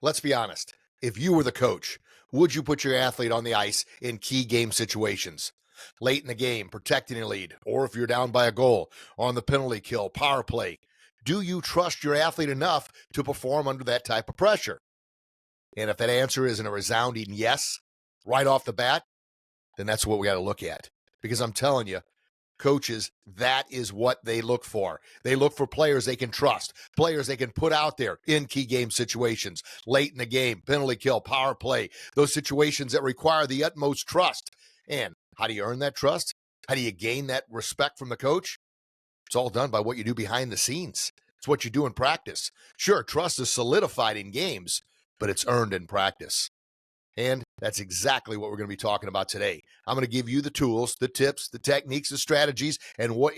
Let's be honest. If you were the coach, would you put your athlete on the ice in key game situations? Late in the game, protecting your lead, or if you're down by a goal, on the penalty kill, power play. Do you trust your athlete enough to perform under that type of pressure? And if that answer isn't a resounding yes, right off the bat, then that's what we got to look at. Because I'm telling you, coaches, that is what they look for. They look for players they can trust, players they can put out there in key game situations, late in the game, penalty kill, power play, those situations that require the utmost trust. And how do you earn that trust? How do you gain that respect from the coach? It's all done by what you do behind the scenes. It's what you do in practice. Sure, trust is solidified in games, but it's earned in practice. And that's exactly what we're going to be talking about today. I'm going to give you the tools, the tips, the techniques, the strategies, and what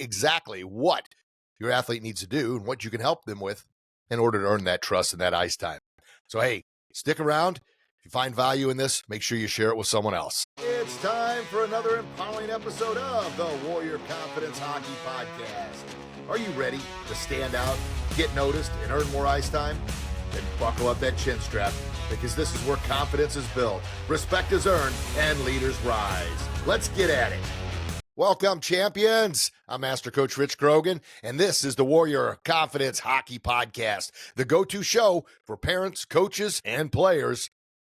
your athlete needs to do and what you can help them with in order to earn that trust and that ice time. So, hey, stick around. If you find value in this, make sure you share it with someone else. It's time for another empowering episode of the Warrior Confidence Hockey Podcast. Are you ready to stand out, get noticed, and earn more ice time? Then buckle up that chin strap, because this is where confidence is built, respect is earned, and leaders rise. Let's get at it. Welcome, champions. I'm Master Coach Rich Grogan, and this is the Warrior Confidence Hockey Podcast, the go-to show for parents, coaches, and players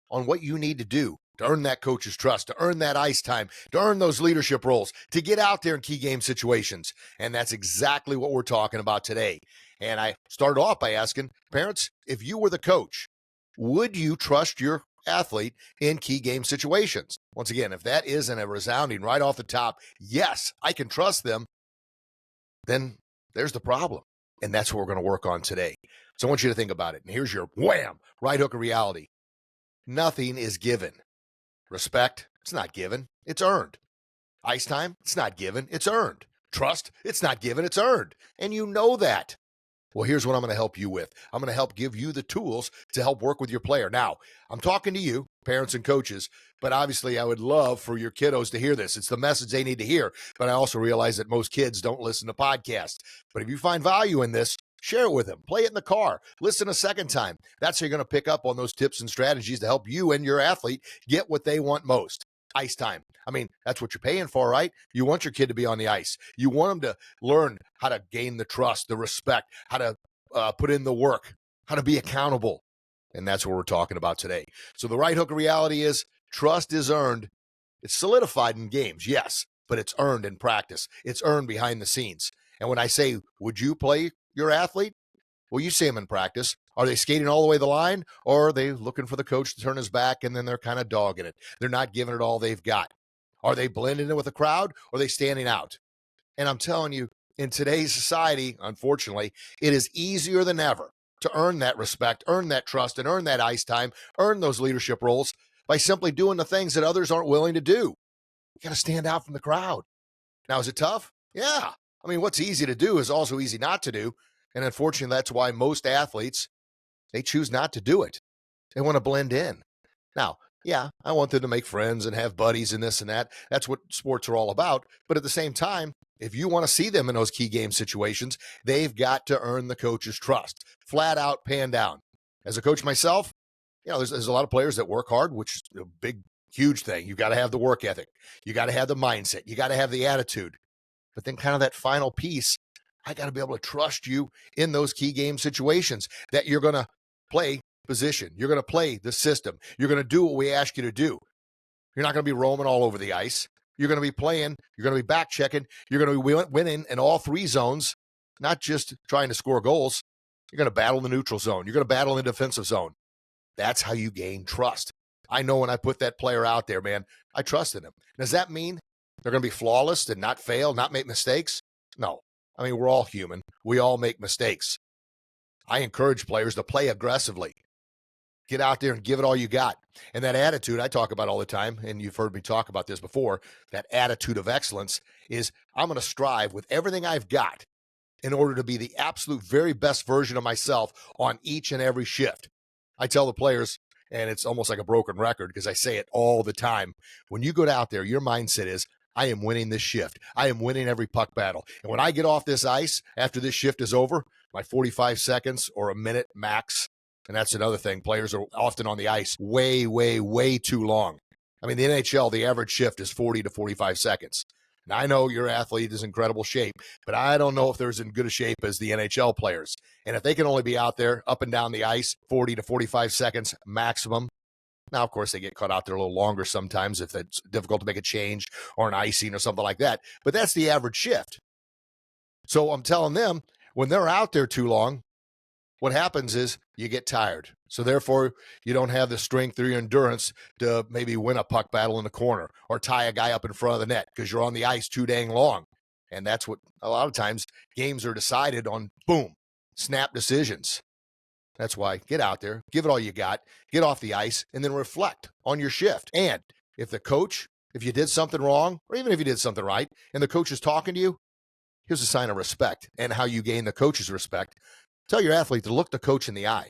on what you need to do to earn that coach's trust, to earn that ice time, to earn those leadership roles, to get out there in key game situations. And that's exactly what we're talking about today. And I started off by asking parents, if you were the coach, would you trust your athlete in key game situations? Once again, if that isn't a resounding right off the top, yes, I can trust them, then there's the problem. And that's what we're going to work on today. So I want you to think about it. And here's your wham, right hook of reality. Nothing is given. Respect, it's not given, it's earned. Ice time, it's not given, it's earned. Trust, it's not given, it's earned. And you know that. Well, here's what I'm going to help you with. I'm going to help give you the tools to help work with your player. Now, I'm talking to you, parents and coaches, but obviously I would love for your kiddos to hear this. It's the message they need to hear. But I also realize that most kids don't listen to podcasts. But if you find value in this, share it with them. Play it in the car. Listen a second time. That's how you're going to pick up on those tips and strategies to help you and your athlete get what they want most. Ice time. I mean, that's what you're paying for, right? You want your kid to be on the ice. You want them to learn how to gain the trust, the respect, how to put in the work, how to be accountable. And that's what we're talking about today. So the right hook of reality is trust is earned. It's solidified in games, yes, but it's earned in practice. It's earned behind the scenes. And when I say, would you play your athlete? Well, you see them in practice. Are they skating all the way the line, or are they looking for the coach to turn his back and then they're kind of dogging it? They're not giving it all they've got. Are they blending in with the crowd, or are they standing out? And I'm telling you, in today's society, unfortunately, it is easier than ever to earn that respect, earn that trust, and earn that ice time, earn those leadership roles by simply doing the things that others aren't willing to do. You got to stand out from the crowd. Now, is it tough? Yeah. I mean, what's easy to do is also easy not to do. And unfortunately, that's why most athletes, they choose not to do it. They want to blend in. Now, yeah, I want them to make friends and have buddies and this and that. That's what sports are all about. But at the same time, if you want to see them in those key game situations, they've got to earn the coach's trust. Flat out, pan down. As a coach myself, there's a lot of players that work hard, which is a big, huge thing. You've got to have the work ethic. You got to have the mindset. You got to have the attitude. But then kind of that final piece, I got to be able to trust you in those key game situations that you're going to play position. You're going to play the system. You're going to do what we ask you to do. You're not going to be roaming all over the ice. You're going to be playing. You're going to be back checking. You're going to be winning in all three zones, not just trying to score goals. You're going to battle in the neutral zone. You're going to battle in the defensive zone. That's how you gain trust. I know when I put that player out there, man, I trust in him. Does that mean they're going to be flawless and not fail, not make mistakes? No. I mean, we're all human. We all make mistakes. I encourage players to play aggressively. Get out there and give it all you got. And that attitude I talk about all the time, and you've heard me talk about this before, that attitude of excellence is I'm going to strive with everything I've got in order to be the absolute very best version of myself on each and every shift. I tell the players, and it's almost like a broken record because I say it all the time, when you go out there, your mindset is, I am winning this shift. I am winning every puck battle. And when I get off this ice after this shift is over, my 45 seconds or a minute max, And that's another thing. Players are often on the ice way, way, way too long. I mean, the NHL, the average shift is 40 to 45 seconds. And I know your athlete is in incredible shape, but I don't know if they're as in good a shape as the NHL players. And if they can only be out there up and down the ice 40 to 45 seconds maximum, now, of course, they get caught out there a little longer sometimes if it's difficult to make a change or an icing or something like that. But that's the average shift. So I'm telling them, when they're out there too long, what happens is you get tired. So therefore, you don't have the strength or your endurance to maybe win a puck battle in the corner or tie a guy up in front of the net because you're on the ice too dang long. And that's what a lot of times games are decided on, boom, snap decisions. That's why get out there, give it all you got, get off the ice, and then reflect on your shift. And if the coach, if you did something wrong, or even if you did something right, and the coach is talking to you, here's a sign of respect and how you gain the coach's respect. Tell your athlete to look the coach in the eye.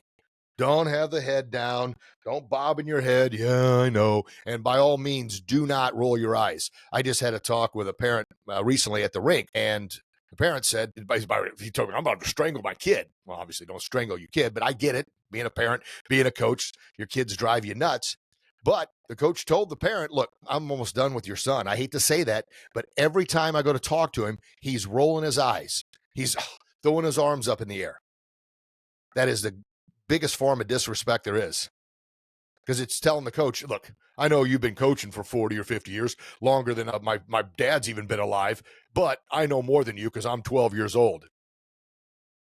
Don't have the head down. Don't bob in your head. Yeah, I know. And by all means, do not roll your eyes. I just had a talk with a parent recently at the rink, and the parent said, he told me, I'm about to strangle my kid. Well, obviously, don't strangle your kid, but I get it. Being a parent, being a coach, your kids drive you nuts. But the coach told the parent, look, I'm almost done with your son. I hate to say that, but every time I go to talk to him, he's rolling his eyes. He's throwing his arms up in the air. That is the biggest form of disrespect there is, because it's telling the coach, look, I know you've been coaching for 40 or 50 years, longer than my dad's even been alive, but I know more than you because I'm 12 years old.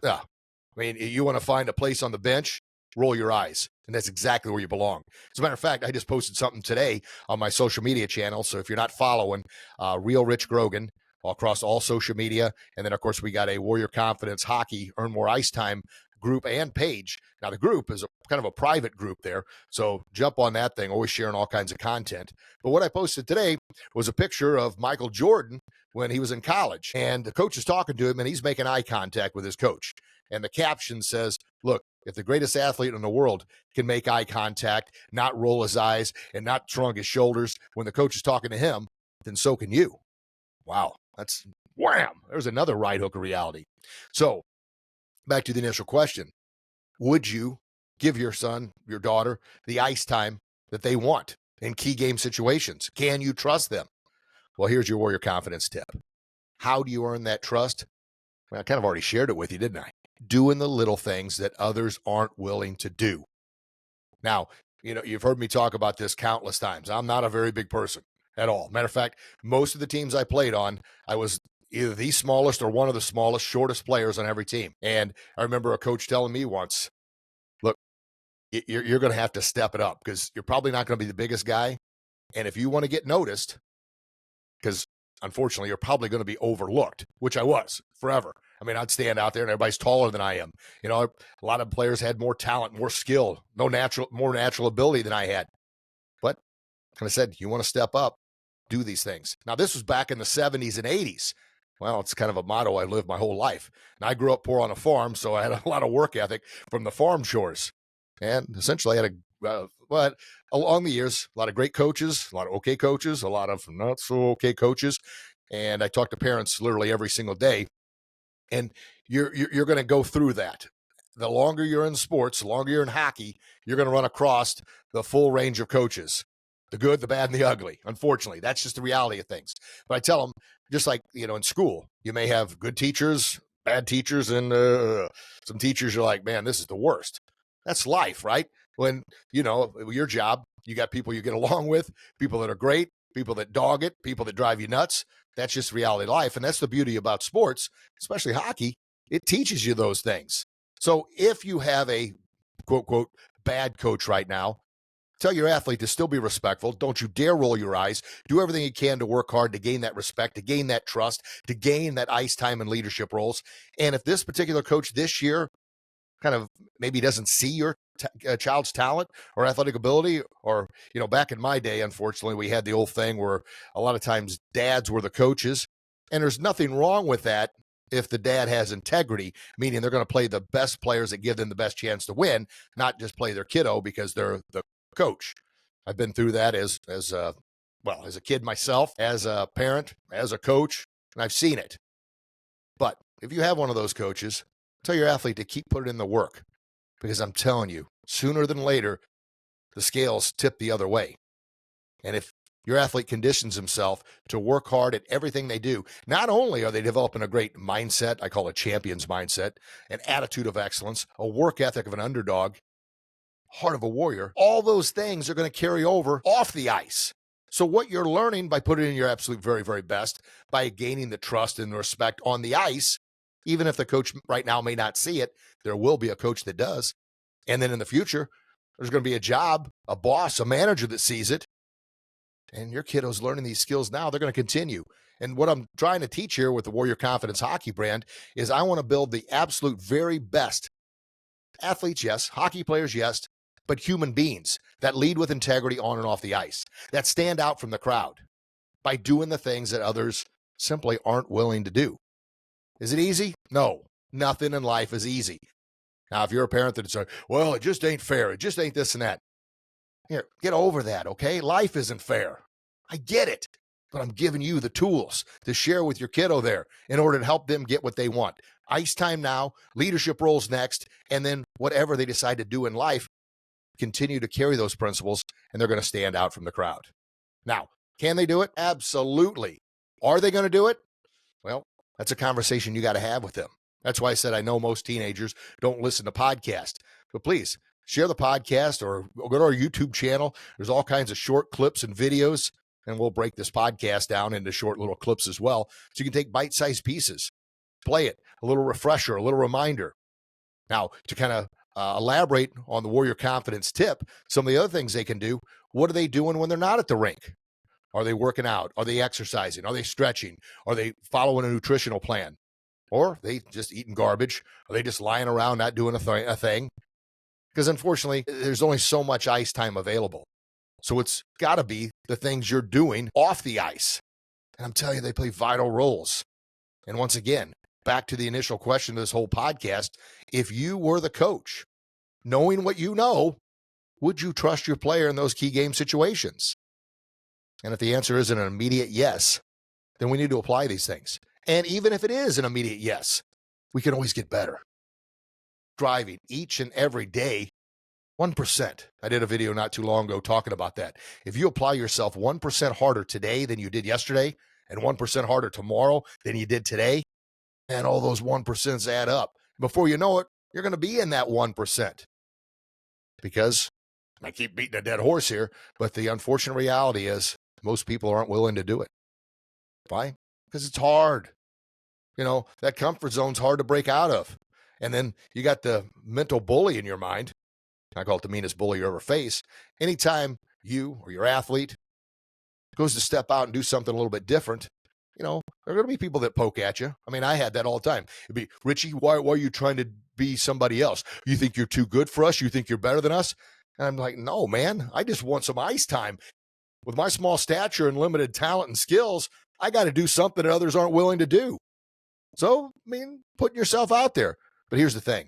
Yeah. I mean, you want to find a place on the bench, roll your eyes, and that's exactly where you belong. As a matter of fact, I just posted something today on my social media channel, so if you're not following Real Rich Grogan across all social media, and then, of course, we got a Warrior Confidence Hockey Earn More Ice Time group and page. Now, the group is kind of a private group there, so jump on that thing, always sharing all kinds of content. But what I posted today was a picture of Michael Jordan when he was in college, and the coach is talking to him, and he's making eye contact with his coach. And the caption says, look, if the greatest athlete in the world can make eye contact, not roll his eyes, and not shrug his shoulders when the coach is talking to him, then so can you. Wow, that's wham. There's another right hook of reality. So back to the initial question. Would you give your son, your daughter, the ice time that they want in key game situations? Can you trust them? Well, here's your Warrior Confidence tip. How do you earn that trust? Well, I kind of already shared it with you, didn't I? Doing the little things that others aren't willing to do. Now, you've heard me talk about this countless times. I'm not a very big person at all. Matter of fact, most of the teams I played on, I was either the smallest or one of the smallest, shortest players on every team. And I remember a coach telling me once, look, you're going to have to step it up because you're probably not going to be the biggest guy. And if you want to get noticed, because unfortunately, you're probably going to be overlooked, which I was forever. I mean, I'd stand out there and everybody's taller than I am. A lot of players had more talent, more skill, more natural ability than I had. But like I said, you want to step up, do these things. Now, this was back in the 70s and 80s. Well, it's kind of a motto I lived my whole life. And I grew up poor on a farm, so I had a lot of work ethic from the farm chores. And essentially, I had but along the years, a lot of great coaches, a lot of okay coaches, a lot of not so okay coaches. And I talk to parents literally every single day. And you're going to go through that. The longer you're in sports, the longer you're in hockey, you're going to run across the full range of coaches, the good, the bad, and the ugly. Unfortunately, that's just the reality of things. But I tell them, just like, in school, you may have good teachers, bad teachers, and some teachers you're like, man, this is the worst. That's life, right? When, your job, you got people you get along with, people that are great, people that dog it, people that drive you nuts. That's just reality of life. And that's the beauty about sports, especially hockey. It teaches you those things. So if you have a quote, quote, bad coach right now, tell your athlete to still be respectful. Don't you dare roll your eyes. Do everything you can to work hard to gain that respect, to gain that trust, to gain that ice time and leadership roles. And if this particular coach this year kind of maybe doesn't see your child's talent or athletic ability, or, back in my day, unfortunately, we had the old thing where a lot of times dads were the coaches, and there's nothing wrong with that if the dad has integrity, meaning they're going to play the best players that give them the best chance to win, not just play their kiddo because they're the coach. I've been through that as a kid myself, as a parent, as a coach, and I've seen it. But if you have one of those coaches, tell your athlete to keep putting in the work, because I'm telling you, sooner than later, the scales tip the other way. And if your athlete conditions himself to work hard at everything they do, not only are they developing a great mindset, I call it champion's mindset, an attitude of excellence, a work ethic of an underdog, heart of a warrior, all those things are going to carry over off the ice. So what you're learning by putting in your absolute very, very best, by gaining the trust and the respect on the ice, even if the coach right now may not see it, there will be a coach that does. And then in the future, there's going to be a job, a boss, a manager that sees it. And your kiddo's learning these skills now. They're going to continue. And what I'm trying to teach here with the Warrior Confidence Hockey brand is I want to build the absolute very best athletes, yes, hockey players, yes, but human beings that lead with integrity on and off the ice, that stand out from the crowd by doing the things that others simply aren't willing to do. Is it easy? No, nothing in life is easy. Now, if you're a parent that's like, well, it just ain't fair, it just ain't this and that. Here, get over that, okay? Life isn't fair. I get it, but I'm giving you the tools to share with your kiddo there in order to help them get what they want. Ice time now, leadership roles next, and then whatever they decide to do in life, continue to carry those principles, and they're going to stand out from the crowd. Now, can they do it? Absolutely. Are they going to do it? Well, that's a conversation you got to have with them. That's why I said I know most teenagers don't listen to podcasts, but please share the podcast or go to our YouTube channel. There's all kinds of short clips and videos, and we'll break this podcast down into short little clips as well. So you can take bite-sized pieces, play it, a little refresher, a little reminder. Now, to kind of elaborate on the Warrior Confidence tip, some of the other things they can do, what are they doing when they're not at the rink? Are they working out? Are they exercising? Are they stretching? Are they following a nutritional plan? Or are they just eating garbage? Are they just lying around not doing a thing? Because unfortunately, there's only so much ice time available. So it's got to be the things you're doing off the ice. And I'm telling you, they play vital roles. And once again, back to the initial question of this whole podcast, if you were the coach, knowing what you know, would you trust your player in those key game situations? And if the answer isn't an immediate yes, then we need to apply these things. And even if it is an immediate yes, we can always get better. Driving each and every day, 1%. I did a video not too long ago talking about that. If you apply yourself 1% harder today than you did yesterday, and 1% harder tomorrow than you did today, and all those 1% add up. Before you know it, you're going to be in that 1%. Because I keep beating a dead horse here, but the unfortunate reality is most people aren't willing to do it. Why? Because it's hard. You know, that comfort zone's hard to break out of. And then you got the mental bully in your mind. I call it the meanest bully you ever face. Anytime you or your athlete goes to step out and do something a little bit different, you know, there are going to be people that poke at you. I mean, I had that all the time. It'd be, Richie, why are you trying to be somebody else? You think you're too good for us? You think you're better than us? And I'm like, no, man, I just want some ice time. With my small stature and limited talent and skills, I got to do something that others aren't willing to do. So, I mean, putting yourself out there. But here's the thing.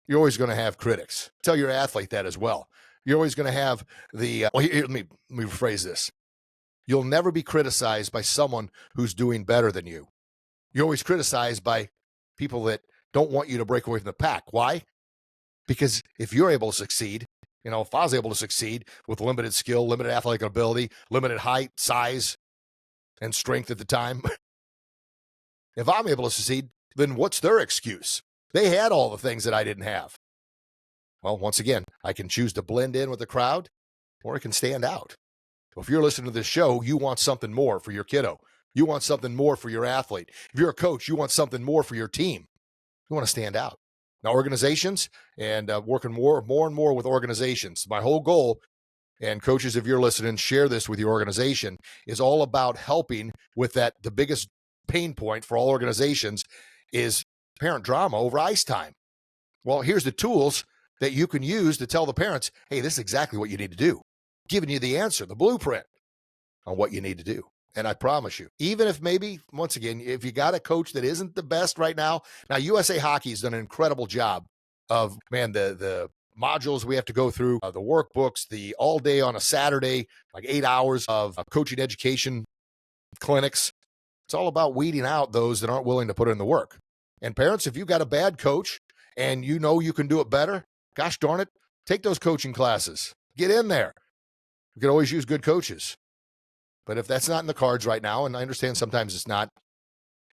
You're always going to have critics. Tell your athlete that as well. You're always going to have the, let me rephrase this. You'll never be criticized by someone who's doing better than you. You're always criticized by people that don't want you to break away from the pack. Why? Because if you're able to succeed, you know, if I was able to succeed with limited skill, limited athletic ability, limited height, size, and strength at the time, if I'm able to succeed, then what's their excuse? They had all the things that I didn't have. Well, once again, I can choose to blend in with the crowd, or I can stand out. Well, if you're listening to this show, you want something more for your kiddo. You want something more for your athlete. If you're a coach, you want something more for your team. You want to stand out. Now, organizations and working more and more with organizations. My whole goal, and coaches, if you're listening, share this with your organization, is all about helping with that. The biggest pain point for all organizations is parent drama over ice time. Well, here's the tools that you can use to tell the parents, hey, this is exactly what you need to do. Giving you the answer, the blueprint on what you need to do. And I promise you, even if maybe, once again, if you got a coach that isn't the best right now USA Hockey has done an incredible job of, man, the modules we have to go through, the workbooks, the all day on a Saturday, like 8 hours of coaching education clinics. It's all about weeding out those that aren't willing to put in the work. And parents, if you got a bad coach and you know you can do it better, gosh darn it, Take those coaching classes. Get in there. You can always use good coaches. But if that's not in the cards right now, and I understand sometimes it's not,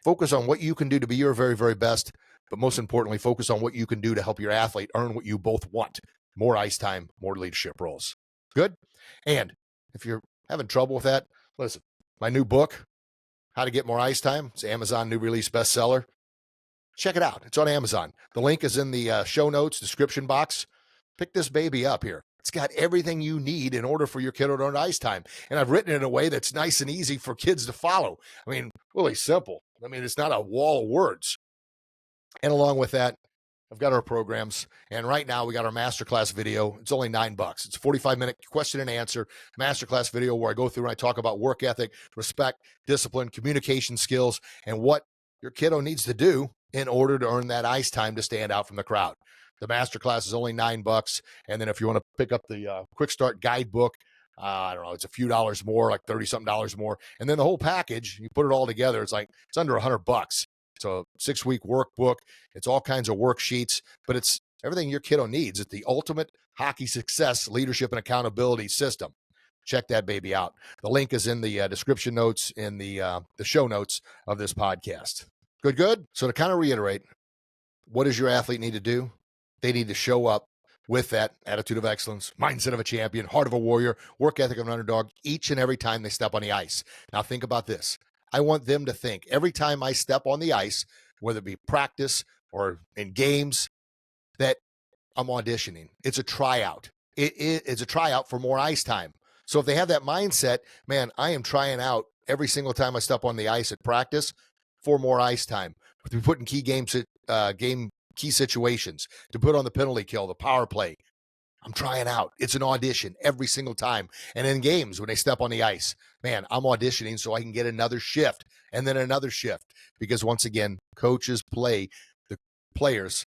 focus on what you can do to be your very, very best. But most importantly, focus on what you can do to help your athlete earn what you both want. More ice time, more leadership roles. Good? And if you're having trouble with that, listen, my new book, How to Get More Ice Time, it's Amazon new release bestseller. Check it out. It's on Amazon. The link is in the show notes, description box. Pick this baby up here. It's got everything you need in order for your kiddo to earn ice time. And I've written it in a way that's nice and easy for kids to follow. I mean, really simple. I mean, it's not a wall of words. And along with that, I've got our programs. And right now we got our masterclass video. It's only $9. It's a 45-minute question and answer masterclass video where I go through and I talk about work ethic, respect, discipline, communication skills, and what your kiddo needs to do in order to earn that ice time to stand out from the crowd. The masterclass is only $9. And then if you want to pick up the quick start guidebook, I don't know, it's a few dollars more, like 30-something dollars more. And then the whole package, you put it all together, it's under $100. It's a 6-week workbook. It's all kinds of worksheets, but it's everything your kiddo needs. It's the ultimate hockey success, leadership, and accountability system. Check that baby out. The link is in the description notes in the show notes of this podcast. Good. So to kind of reiterate, what does your athlete need to do? They need to show up with that attitude of excellence, mindset of a champion, heart of a warrior, work ethic of an underdog each and every time they step on the ice. Now think about this. I want them to think every time I step on the ice, whether it be practice or in games, that I'm auditioning. It's a tryout. It's a tryout for more ice time. So if they have that mindset, man, I am trying out every single time I step on the ice at practice for more ice time. To put in key situations, to put on the penalty kill, the power play. I'm trying out. It's an audition every single time. And in games, when they step on the ice, man, I'm auditioning so I can get another shift and then another shift. Because once again, coaches play the players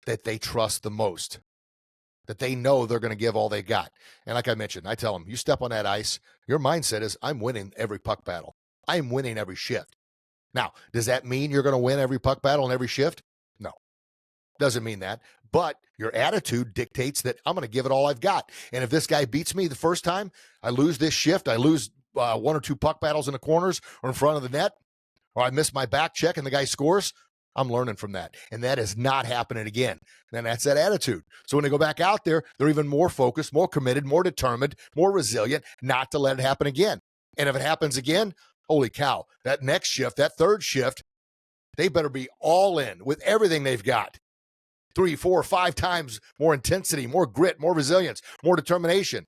that they trust the most, that they know they're going to give all they got. And like I mentioned, I tell them, you step on that ice, your mindset is, I'm winning every puck battle. I'm winning every shift. Now, does that mean you're going to win every puck battle and every shift? No, doesn't mean that. But your attitude dictates that I'm going to give it all I've got. And if this guy beats me the first time, I lose this shift, I lose 1 or 2 puck battles in the corners or in front of the net, or I miss my back check and the guy scores, I'm learning from that. And that is not happening again. And that's that attitude. So when they go back out there, they're even more focused, more committed, more determined, more resilient, not to let it happen again. And if it happens again, holy cow, that next shift, that third shift, they better be all in with everything they've got. 3, 4, 5 times more intensity, more grit, more resilience, more determination.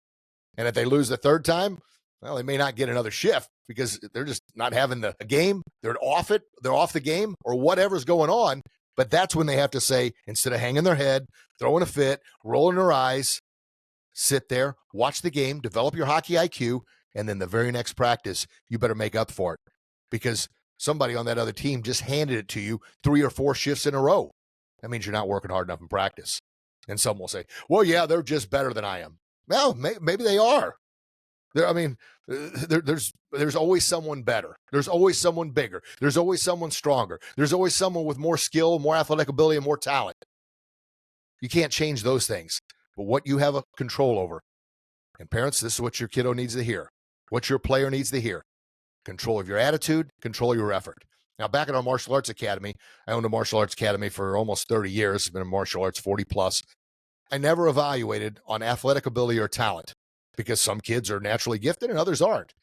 And if they lose the third time, well, they may not get another shift because they're just not having the game. They're off it. They're off the game or whatever's going on. But that's when they have to say, instead of hanging their head, throwing a fit, rolling their eyes, sit there, watch the game, develop your hockey IQ, and then the very next practice, you better make up for it because somebody on that other team just handed it to you 3 or 4 shifts in a row. That means you're not working hard enough in practice. And some will say, well, yeah, they're just better than I am. Well, maybe they are. There's always someone better. There's always someone bigger. There's always someone stronger. There's always someone with more skill, more athletic ability, and more talent. You can't change those things. But what you have a control over, and parents, this is what your kiddo needs to hear, what your player needs to hear. Control of your attitude, control your effort. Now, back at our martial arts academy, I owned a martial arts academy for almost 30 years. I've been in martial arts 40 plus. I never evaluated on athletic ability or talent because some kids are naturally gifted and others aren't.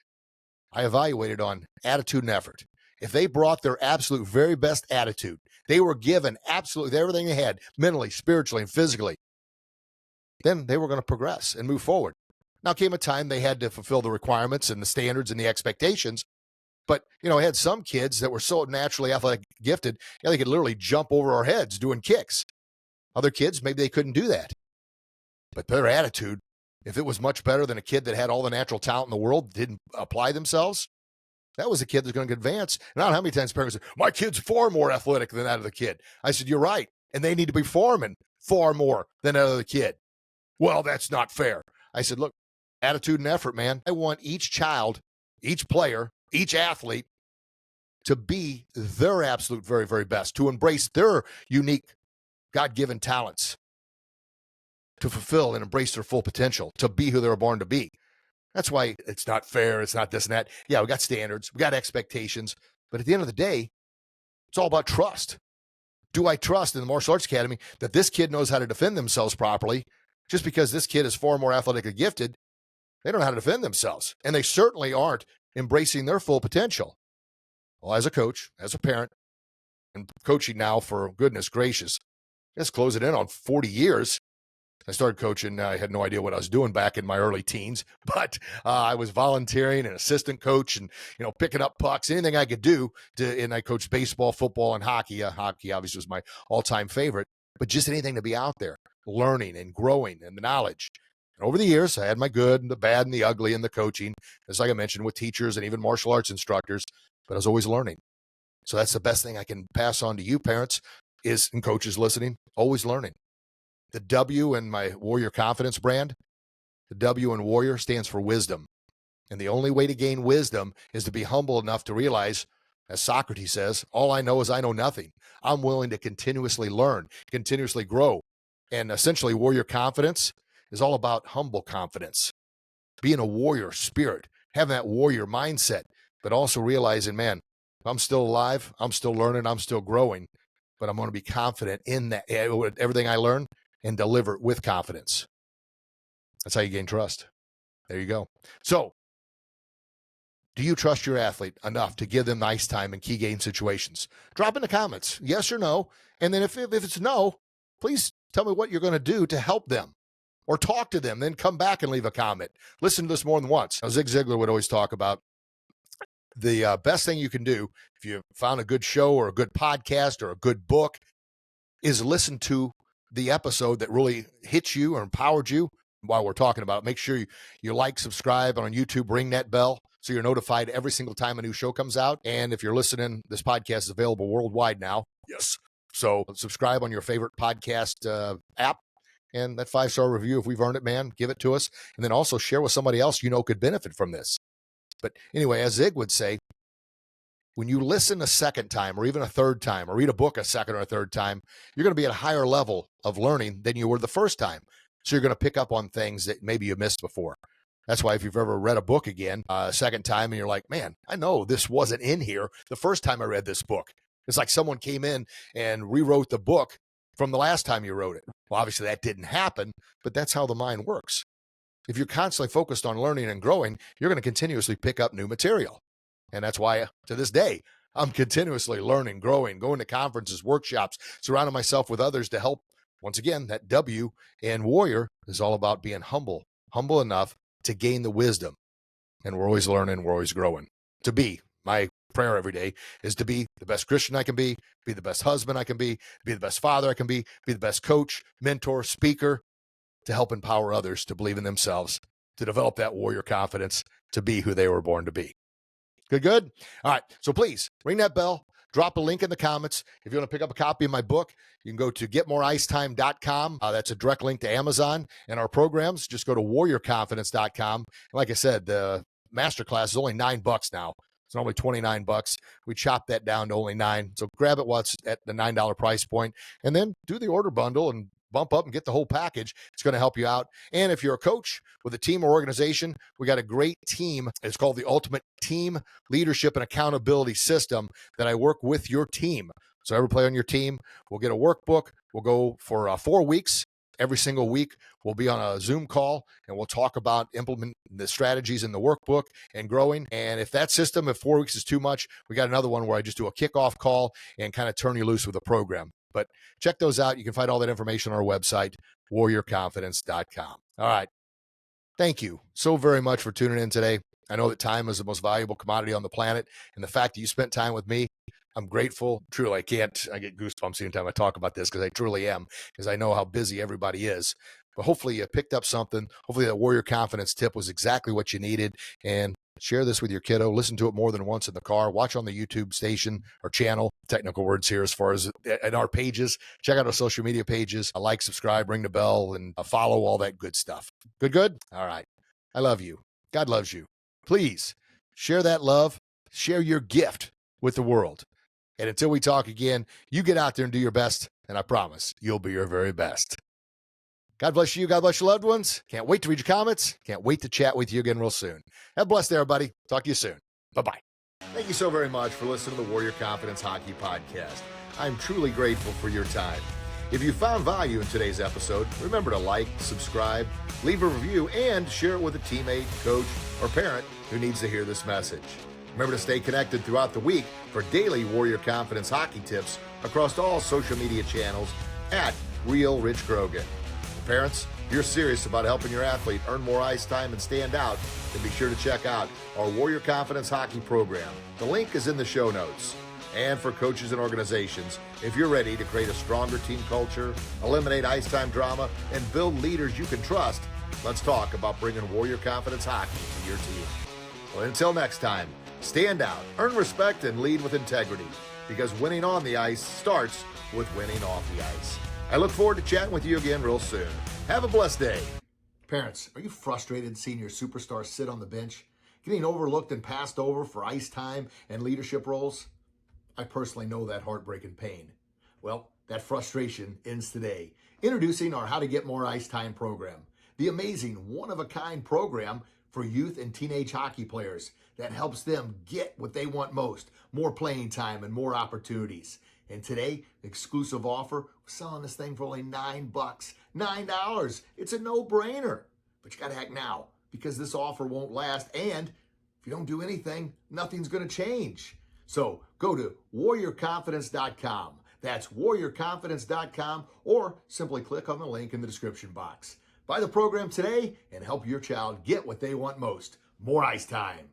I evaluated on attitude and effort. If they brought their absolute very best attitude, they were given absolutely everything they had, mentally, spiritually, and physically, then they were going to progress and move forward. Now came a time they had to fulfill the requirements and the standards and the expectations. But, I had some kids that were so naturally athletic gifted, they could literally jump over our heads doing kicks. Other kids, maybe they couldn't do that. But their attitude, if it was much better than a kid that had all the natural talent in the world, didn't apply themselves, that was a kid that's going to advance. And I don't know how many times parents say, my kid's far more athletic than that other kid. I said, you're right. And they need to be performing far more than that other kid. Well, that's not fair. I said, look, attitude and effort, man. I want each child, each player, each athlete to be their absolute very, very best, to embrace their unique God-given talents, to fulfill and embrace their full potential, to be who they were born to be. That's why it's not fair. It's not this and that. Yeah, we got standards, we got expectations, but at the end of the day, it's all about trust. Do I trust in the Martial Arts Academy that this kid knows how to defend themselves properly? Just because this kid is far more athletically gifted, they don't know how to defend themselves. And they certainly aren't embracing their full potential. Well, as a coach, as a parent, and coaching now for goodness gracious, let's close it in on 40 years. I started coaching. I had no idea what I was doing back in my early teens, but I was volunteering and assistant coach and, picking up pucks, anything I could do and I coached baseball, football, and hockey. Hockey obviously was my all-time favorite, but just anything to be out there, learning and growing and the knowledge. And over the years, I had my good and the bad and the ugly and the coaching, as like I mentioned, with teachers and even martial arts instructors, but I was always learning. So that's the best thing I can pass on to you parents and coaches listening, always learning. The W in my Warrior Confidence brand, the W in Warrior stands for wisdom. And the only way to gain wisdom is to be humble enough to realize, as Socrates says, all I know is I know nothing. I'm willing to continuously learn, continuously grow. And essentially, Warrior Confidence is all about humble confidence, being a warrior spirit, having that warrior mindset, but also realizing, man, I'm still alive, I'm still learning, I'm still growing, but I'm going to be confident in that everything I learn and deliver it with confidence. That's how you gain trust. There you go. So, do you trust your athlete enough to give them ice time in key game situations? Drop in the comments, yes or no. And then if it's no, please tell me what you're going to do to help them or talk to them. Then come back and leave a comment. Listen to this more than once. Now, Zig Ziglar would always talk about the best thing you can do if you found a good show or a good podcast or a good book is listen to the episode that really hits you or empowered you while we're talking about it. Make sure you like, subscribe on YouTube, ring that bell so you're notified every single time a new show comes out. And if you're listening, this podcast is available worldwide now. Yes. So subscribe on your favorite podcast app. And that 5-star review, if we've earned it, man, give it to us. And then also share with somebody else could benefit from this. But anyway, as Zig would say, when you listen a second time or even a third time or read a book a second or a third time, you're going to be at a higher level of learning than you were the first time. So you're going to pick up on things that maybe you missed before. That's why if you've ever read a book again a second time and you're like, man, I know this wasn't in here the first time I read this book. It's like someone came in and rewrote the book from the last time you wrote it. Well, obviously that didn't happen, but that's how the mind works. If you're constantly focused on learning and growing, you're going to continuously pick up new material. And that's why, to this day, I'm continuously learning, growing, going to conferences, workshops, surrounding myself with others to help. Once again, that W in Warrior is all about being humble enough to gain the wisdom. And we're always learning, we're always growing. My prayer every day is to be the best Christian I can be the best husband I can be the best father I can be the best coach, mentor, speaker, to help empower others to believe in themselves, to develop that warrior confidence, to be who they were born to be. Good? All right. So please ring that bell. Drop a link in the comments. If you want to pick up a copy of my book, you can go to getmoreicetime.com. That's a direct link to Amazon and our programs. Just go to warriorconfidence.com. And like I said, the masterclass is only $9 now. It's normally $29. We chopped that down to only $9. So grab it while it's at the $9 price point, and then do the order bundle and bump up and get the whole package. It's going to help you out. And if you're a coach with a team or organization, we got a great team. It's called the Ultimate Team Leadership and Accountability System that I work with your team. So every player on your team will get a workbook. We'll go for 4 weeks. Every single week, we'll be on a Zoom call, and we'll talk about implementing the strategies in the workbook and growing. And if 4 weeks is too much, we got another one where I just do a kickoff call and kind of turn you loose with a program. But check those out. You can find all that information on our website, warriorconfidence.com. All right. Thank you so very much for tuning in today. I know that time is the most valuable commodity on the planet, and the fact that you spent time with me, I'm grateful. Truly, I get goosebumps every time I talk about this, because I truly am, because I know how busy everybody is. But hopefully you picked up something. Hopefully that warrior confidence tip was exactly what you needed. And share this with your kiddo. Listen to it more than once in the car. Watch on the YouTube station or channel. Technical words here as far as in our pages. Check out our social media pages. Like, subscribe, ring the bell, and follow, all that good stuff. Good? All right. I love you. God loves you. Please share that love. Share your gift with the world. And until we talk again, you get out there and do your best, and I promise you'll be your very best. God bless you. God bless your loved ones. Can't wait to read your comments. Can't wait to chat with you again real soon. Have a blessed day, everybody. Talk to you soon. Bye-bye. Thank you so very much for listening to the Warrior Confidence Hockey Podcast. I'm truly grateful for your time. If you found value in today's episode, remember to like, subscribe, leave a review, and share it with a teammate, coach, or parent who needs to hear this message. Remember to stay connected throughout the week for daily Warrior Confidence hockey tips across all social media channels at Real Rich Grogan. Parents, if you're serious about helping your athlete earn more ice time and stand out, then be sure to check out our Warrior Confidence Hockey program. The link is in the show notes. And for coaches and organizations, if you're ready to create a stronger team culture, eliminate ice time drama, and build leaders you can trust, let's talk about bringing Warrior Confidence Hockey to your team. Well, until next time, stand out, earn respect, and lead with integrity, because winning on the ice starts with winning off the ice. I look forward to chatting with you again real soon. Have a blessed day. Parents, are you frustrated seeing your superstar sit on the bench, getting overlooked and passed over for ice time and leadership roles? I personally know that heartbreaking pain. Well, that frustration ends today. Introducing our How to Get More Ice Time program, the amazing one-of-a-kind program for youth and teenage hockey players that helps them get what they want most, more playing time and more opportunities. And today, exclusive offer, we're selling this thing for only $9. $9. It's a no-brainer. But you got to act now, because this offer won't last, and if you don't do anything, nothing's going to change. So go to warriorconfidence.com. That's warriorconfidence.com, or simply click on the link in the description box. Buy the program today and help your child get what they want most, more ice time.